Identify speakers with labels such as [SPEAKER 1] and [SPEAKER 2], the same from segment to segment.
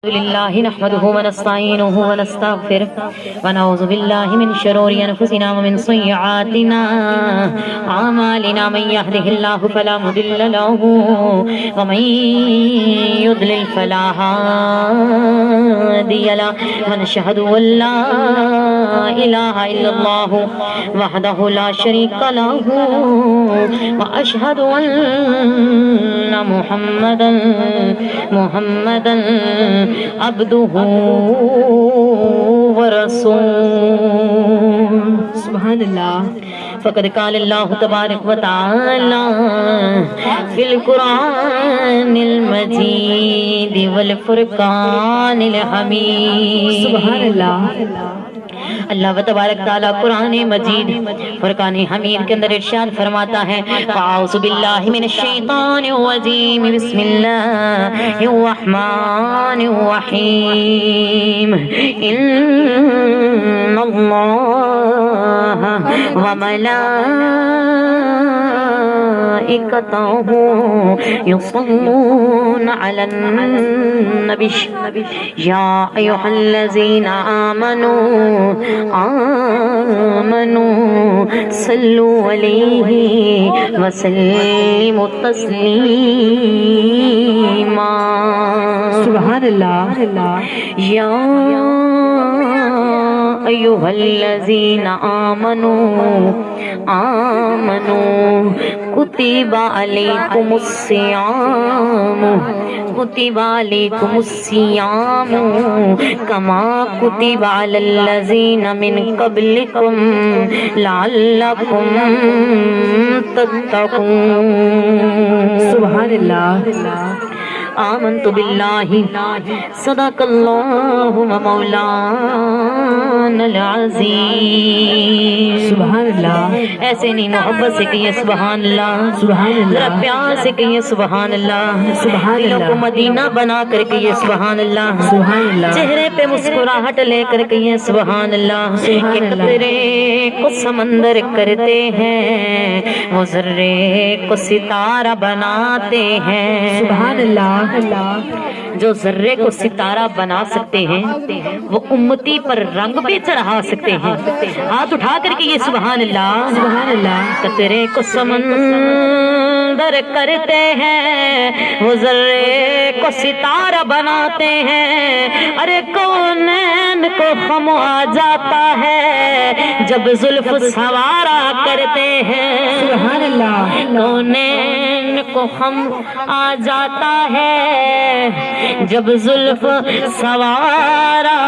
[SPEAKER 1] لله نحمده ونستعينه ونستغفره ونعوذ بالله من شرور أنفسنا ومن سيئات أعمالنا من يهده الله فلا مضل له ومن يضلل فلا هادي له ونشهد أن لا إله إلا الله وحده لا شريك له وأشهد أن محمدا عبده ورسول
[SPEAKER 2] سبحان اللہ.
[SPEAKER 1] فقد قال الله تبارك وتعالى في القرآن المجيد والفرقان الحميد.
[SPEAKER 2] سبحان اللہ.
[SPEAKER 1] اللہ تبارک تعالیٰ قرآن مجید فرقان حمید کے اندر ارشاد فرماتا ہے اعوذ باللہ من الشیطان الرجیم بسم اللہ الرحمن الرحیم ان اللہ وملائکتہ یصلون علی النبی یا ایہا الذین آمنوا صلوا علیہ وسلموا تسلیما.
[SPEAKER 2] سبحان اللہ.
[SPEAKER 1] یا ایھا الذین آمنوا کتب علیکم الصیام کما کتب علی الذین من قبلکم لعلکم تتقون.
[SPEAKER 2] سبحان اللہ.
[SPEAKER 1] آمنت باللہ صدق اللہ مولانا العظیم.
[SPEAKER 2] سبحان اللہ.
[SPEAKER 1] ایسے نہیں محبت سے کہیے سبحان اللہ.
[SPEAKER 2] سبحان اللہ.
[SPEAKER 1] ذرا پیار سے کہیے سبحان اللہ.
[SPEAKER 2] سبحان
[SPEAKER 1] دلوں
[SPEAKER 2] اللہ.
[SPEAKER 1] کو مدینہ بنا کر کہیے سبحان اللہ.
[SPEAKER 2] سبحان اللہ.
[SPEAKER 1] چہرے پہ مسکراہٹ لے کر کہیے سبحان اللہ.
[SPEAKER 2] سبحان اللہ.
[SPEAKER 1] قطرے کو سمندر کرتے ہیں وہ ذرے کو ستارہ بناتے ہیں.
[SPEAKER 2] سبحان اللہ.
[SPEAKER 1] جو ذرے کو ستارہ بنا سکتے ہیں وہ امتی پر رنگ بھی چڑھا سکتے ہیں. ہاتھ اٹھا کر کے یہ سبحان اللہ.
[SPEAKER 2] سبحان اللہ.
[SPEAKER 1] قطرے کو سمندر کرتے ہیں وہ ذرے کو ستارہ بناتے ہیں. ارے کونین کو خم آ جاتا ہے جب زلف سوارا کرتے ہیں.
[SPEAKER 2] سبحان اللہ.
[SPEAKER 1] کونین کو خم آ جاتا ہے جب زلف سوارا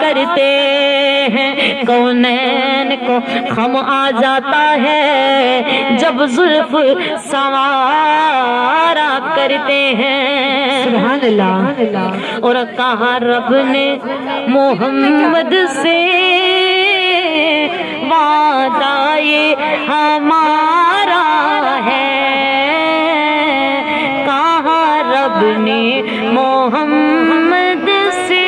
[SPEAKER 1] کرتے ہیں. کونین کو خم آ جاتا ہے جب زلف سوارا کرتے ہیں.
[SPEAKER 2] سبحان اللہ.
[SPEAKER 1] اور کہا رب نے محمد سے وعدہ یہ ہمارا ہے. رب نے محمد سے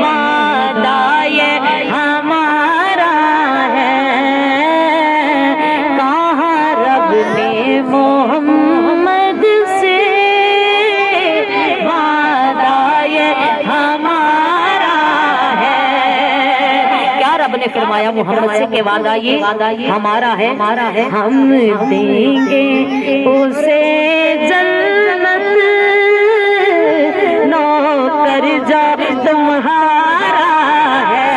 [SPEAKER 1] وعدہ یہ ہمارا ہے. کہا رب نے محمد سے وعدہ یہ ہمارا ہے. کیا رب نے فرمایا محمد سے کہ وعدہ یہ ہمارا ہے. ہم دیں گے اسے جنت نوکر جو تمہارا ہے.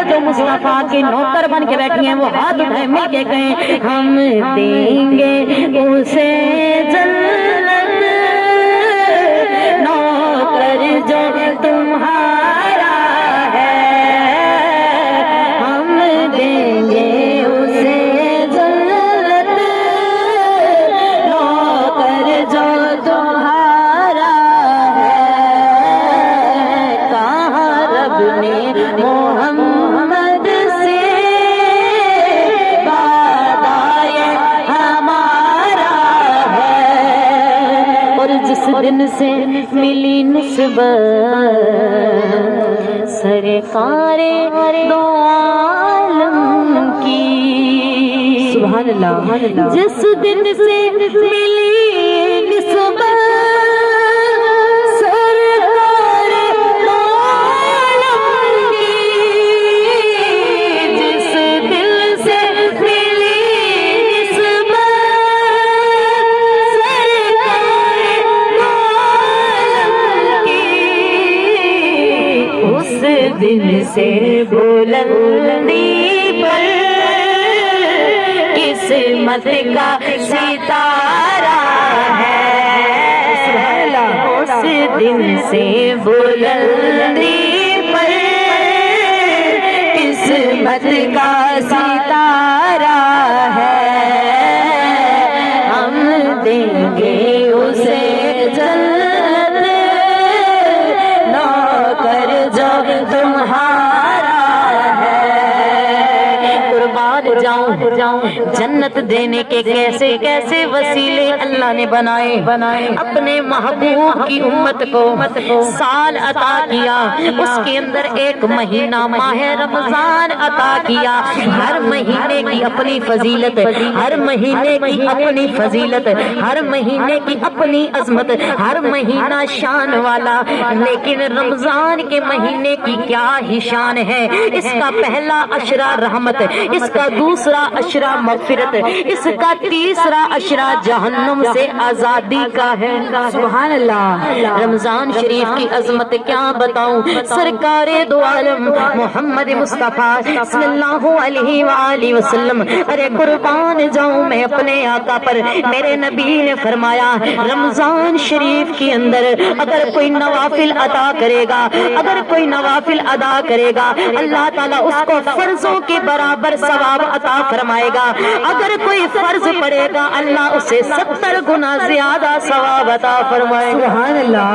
[SPEAKER 1] جو مصطفیٰ کے نوکر بن کے بیٹھی ہیں وہ ہاتھ اٹھائے مل کے کہیں ہم دیں گے اسے جنت نوکر جو تمہارا ہے. ہم دیں گے اسے جنت نوکر جو تمہارا ہے. کہا رب نے محمد سے وعدہ یہ ہمارا ہے. اور جس دن سے ملی نسبت سرکار دو عالم کی.
[SPEAKER 2] سبحان اللہ.
[SPEAKER 1] جس دن سے ملی نسبت دن سے بلندی پر قسمت کا ستارہ ہے، اس دن سے بلندی پر قسمت کا ستارہ ہے، ہم دیں گے اسے جنت نوکر جو تمہارا ہے۔ قربان جاؤں جنت دینے کے کیسے کیسے وسیلے اللہ نے بنائے، اپنے محبوب کی امت کو سال عطا کیا، اس کے اندر ایک مہینہ ماہ رمضان عطا کیا، ہر مہینے کی اپنی فضیلت، ہر مہینے کی اپنی فضیلت، ہر مہینے کی اپنی عظمت، ہر مہینہ شان والا، لیکن رمضان کے مہینے کی کیا ہی شان ہے۔ اس کا پہلا عشرہ رحمت، اس کا دوسرا عشرہ مغفرت، اس کا تیسرا عشرہ جہنم سے آزادی کا ہے۔
[SPEAKER 2] سبحان اللہ۔
[SPEAKER 1] رمضان شریف کی عظمت کیا بتاؤں، سرکار دو عالم محمد مصطفیٰ صلی اللہ علیہ وآلہ وسلم، ارے قربان جاؤں میں اپنے آقا پر، میرے نبی نے فرمایا رمضان شریف کے اندر اگر کوئی نوافل ادا کرے گا، اگر کوئی نوافل ادا کرے گا، اللہ تعالیٰ اس کو فرضوں کے برابر ثواب عطا فرمائے گا، اگر کوئی فرض پڑے گا اللہ اسے 70 گنا زیادہ ثواب عطا فرمائے گا۔
[SPEAKER 2] سبحان اللہ۔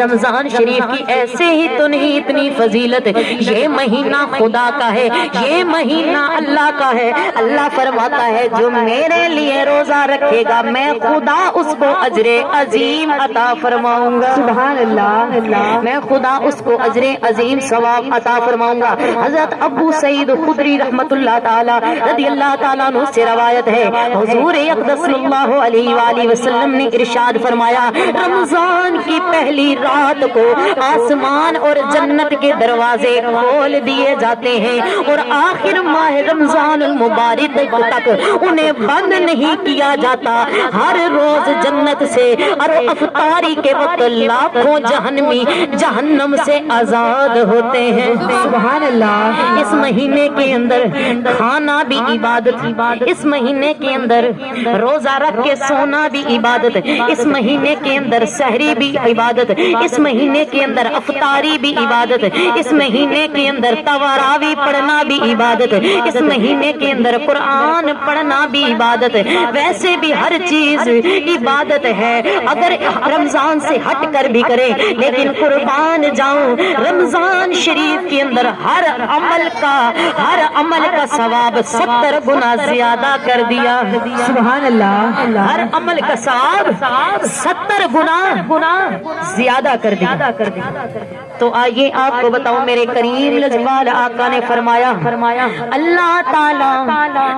[SPEAKER 1] رمضان شریف کی ایسے ہی تو نہیں اتنی فضیلت، یہ مہینہ خدا کا ہے، یہ مہینہ اللہ کا ہے، اللہ فرماتا ہے جو میرے لیے روزہ رکھے گا میں خدا اس کو اجر عظیم عطا فرماؤں گا۔
[SPEAKER 2] سبحان اللہ۔
[SPEAKER 1] میں خدا اس کو اجر عظیم ثواب عطا فرماؤں گا۔ حضرت ابو سعید خدری رحمت اللہ تعالی رضی اللہ تعالیٰ عنہ سے روایت ہے، حضور اقدس صلی اللہ علیہ وآلہ وسلم نے ارشاد فرمایا رمضان کی پہلی رات کو آسمان اور جنت کے دروازے کھول دیے جاتے ہیں اور آخر ماہ رمضان المبارک تک انہیں بند نہیں کیا جاتا، ہر روز جنت سے اور افطاری کے وقت لاکھوں جہنمی جہنم سے آزاد ہوتے ہیں۔
[SPEAKER 2] سبحان اللہ۔
[SPEAKER 1] اس مہینے کے اندر کھانا بھی عبادت، اس مہینے کے اندر روزہ رکھ کے سونا بھی عبادت، اس مہینے کے اندر سحری بھی عبادت، اس مہینے کے اندر افطاری بھی عبادت، اس مہینے کے اندر تراویح پڑھنا بھی عبادت، اس مہینے کے اندر قرآن پڑھنا بھی عبادت، ویسے بھی ہر چیز عبادت ہے اگر رمضان سے ہٹ کر بھی کرے، لیکن قربان جاؤں رمضان شریف کے اندر ہر عمل کا ثواب 70 گنا زیادہ کر دیا۔
[SPEAKER 2] سبحان اللہ۔
[SPEAKER 1] ہر عمل کا ثواب 70 گنا زیادہ کر دیا۔ تو آئیے آپ کو بتاؤں میرے کریم لجپال آقا نے فرمایا اللہ تعالیٰ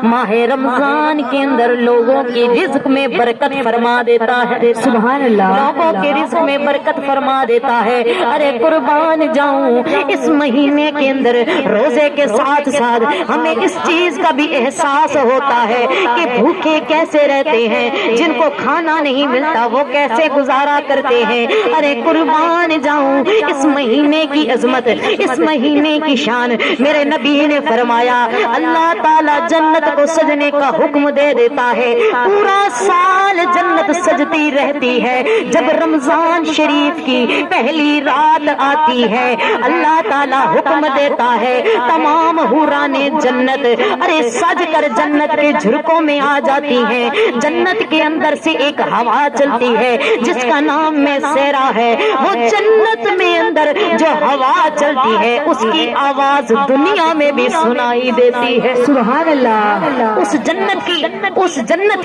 [SPEAKER 1] ماہ رمضان کے اندر لوگوں کی رزق میں برکت فرما دیتا ہے۔
[SPEAKER 2] سبحان اللہ۔
[SPEAKER 1] لوگوں کے رزق میں برکت فرما دیتا ہے۔ ارے قربان جاؤں اس مہینے کے اندر روزے کے ساتھ ساتھ ہمیں اس چیز کا بھی احساس ہوتا ہے کہ بھوکے کیسے رہتے ہیں، جن کو کھانا نہیں ملتا وہ کیسے گزارا کرتے ہیں۔ ارے قربان جاؤں اس مہینے کی عظمت، اس مہینے کی شان، میرے نبی نے فرمایا اللہ تعالیٰ جنت کو سجنے کا حکم دے دیتا ہے، پورا سال جنت سجتی رہتی ہے، جب رمضان شریف کی پہلی رات آتی ہے اللہ تعالیٰ حکم دیتا ہے تمام حوران جنت ارے سج کر جنت کے جھرکوں میں آ جاتی ہیں۔ جنت کے اندر سے ایک ہوا چلتی ہے جس کا نام میں سیرا ہے، وہ جنت میں اندر جو ہوا چلتی ہے اس کی آواز دنیا میں بھی سنائی دیتی ہے۔
[SPEAKER 2] سبحان اللہ۔
[SPEAKER 1] اس جنت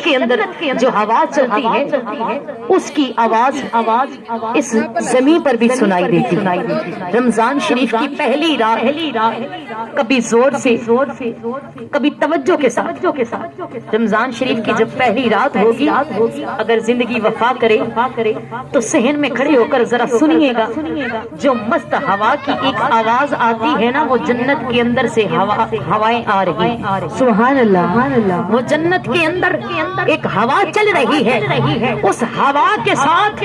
[SPEAKER 1] کے اندر جو ہوا چلتی ہے اس کی آواز اس زمین پر بھی سنائی دیتی ہے۔ رمضان شریف کی پہلی رات کبھی زور سے کبھی توجہ کے ساتھ رمضان شریف کی جب پہلی رات ہوگی، اگر زندگی وفا کرے تو صحن میں کھڑے ہو کر ذرا سنیے گا، جو مست ہوا کی ایک آواز آتی ہے نا، وہ جنت کے اندر سے ہوائیں آ رہی ہیں۔
[SPEAKER 2] سبحان اللہ۔
[SPEAKER 1] وہ جنت کے اندر ایک ہوا چل رہی ہے، اس ہوا کے ساتھ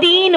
[SPEAKER 1] 3